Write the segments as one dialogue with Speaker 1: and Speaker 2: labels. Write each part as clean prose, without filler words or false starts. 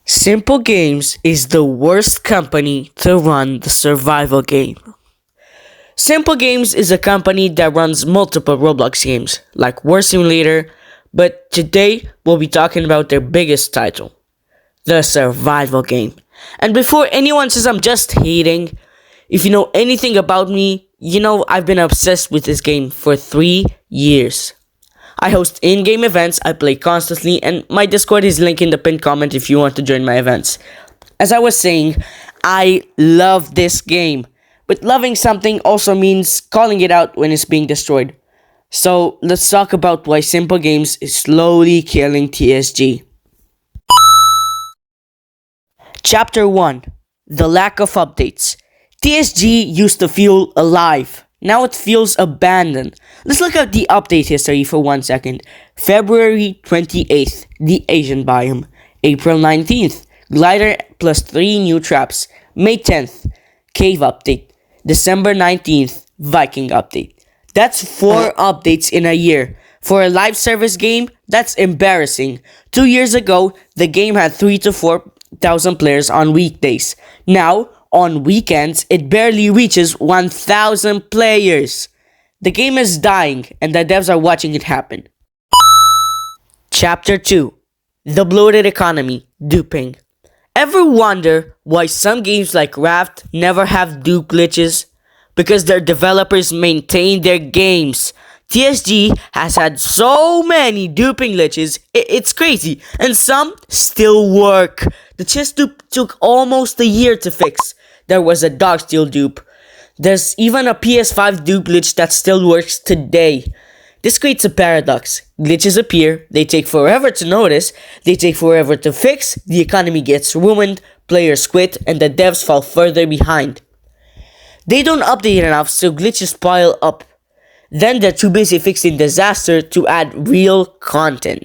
Speaker 1: Simple Games is the worst company to run the survival game. Simple Games is a company that runs multiple Roblox games, like War Simulator, but today we'll be talking about their biggest title, the survival game. And before anyone says I'm just hating, if you know anything about me, you know I've been obsessed with this game for 3 years. I host in-game events, I play constantly, and my Discord is linked in the pinned comment if you want to join my events. As I was saying, I love this game, but loving something also means calling it out when it's being destroyed. So let's talk about why Simple Games is slowly killing TSG. Chapter 1. The lack of updates. TSG used to feel alive. Now it feels abandoned. Let's look at the update history for 1 second. February 28th, the Asian biome. April 19th, glider plus 3 new traps. May 10th, cave update. December 19th, Viking update. That's 4 updates in a year. For a live service game, that's embarrassing. 2 years ago, the game had 3 to 4,000 players on weekdays. Now, on weekends, it barely reaches 1,000 players. The game is dying, and the devs are watching it happen. Chapter 2. The Bloated Economy, Duping. Ever wonder why some games like Raft never have dupe glitches? Because their developers maintain their games. TSG has had so many duping glitches, it's crazy, and some still work. The chest dupe took almost a year to fix. There was a dog steal dupe. There's even a PS5 dupe glitch that still works today. This creates a paradox. Glitches appear, they take forever to notice, they take forever to fix, the economy gets ruined, players quit, and the devs fall further behind. They don't update enough, so glitches pile up. Then they're too busy fixing disaster to add real content.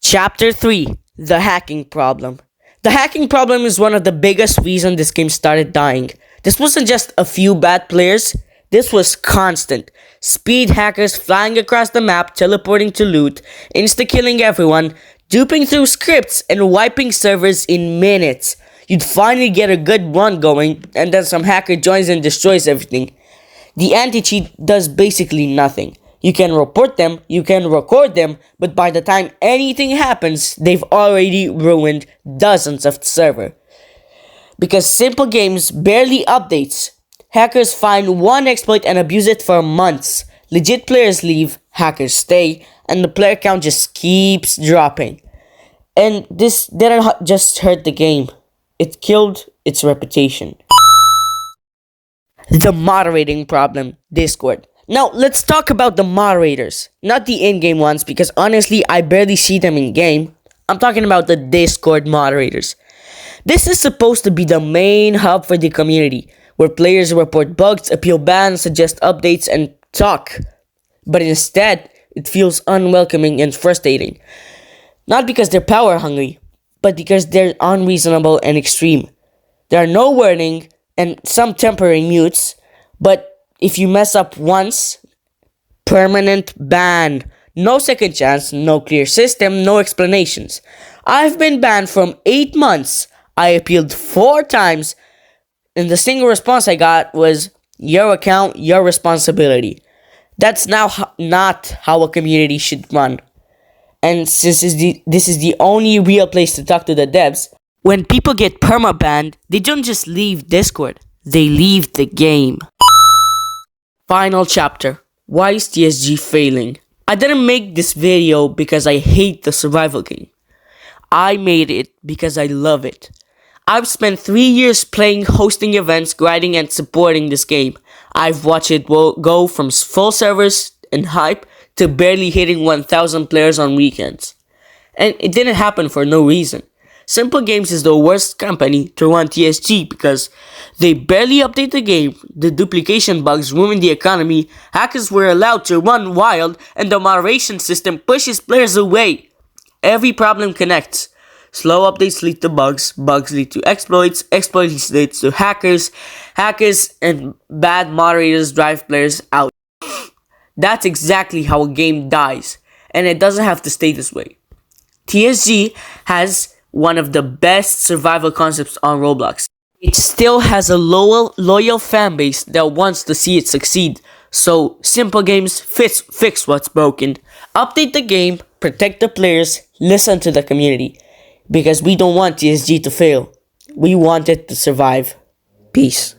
Speaker 1: Chapter 3. The Hacking Problem. The hacking problem is one of the biggest reasons this game started dying. This wasn't just a few bad players, this was constant. Speed hackers flying across the map, teleporting to loot, insta-killing everyone, duping through scripts, and wiping servers in minutes. You'd finally get a good run going, and then some hacker joins and destroys everything. The anti-cheat does basically nothing. You can report them, you can record them, but by the time anything happens, they've already ruined dozens of the server. Because Simple Games barely updates, hackers find one exploit and abuse it for months. Legit players leave, hackers stay, and the player count just keeps dropping. And this didn't just hurt the game, it killed its reputation. The moderating problem, Discord. Now, let's talk about the moderators, not the in-game ones, because honestly, I barely see them in-game. I'm talking about the Discord moderators. This is supposed to be the main hub for the community, where players report bugs, appeal bans, suggest updates, and talk. But instead, it feels unwelcoming and frustrating. Not because they're power hungry, but because they're unreasonable and extreme. There are no warning and some temporary mutes, but if you mess up once, permanent ban. No second chance, no clear system, no explanations. I've been banned from 8 months. I appealed 4 times, and the single response I got was, your account, your responsibility. That's now not how a community should run. And since this is the only real place to talk to the devs, when people get perma-banned, they don't just leave Discord, they leave the game. Final chapter. Why is TSG failing? I didn't make this video because I hate the survival game. I made it because I love it. I've spent 3 years playing, hosting events, grinding, and supporting this game. I've watched it go from full servers and hype to barely hitting 1,000 players on weekends. And it didn't happen for no reason. Simple Games is the worst company to run TSG because they barely update the game, the duplication bugs ruin the economy, hackers were allowed to run wild, and the moderation system pushes players away. Every problem connects. Slow updates lead to bugs, bugs lead to exploits, exploits lead to hackers, hackers and bad moderators drive players out. That's exactly how a game dies, and it doesn't have to stay this way. TSG has one of the best survival concepts on Roblox. It still has a loyal fan base that wants to see it succeed. So Simple Games fix what's broken. Update the game, protect the players, listen to the community. Because we don't want TSG to fail. We want it to survive. Peace.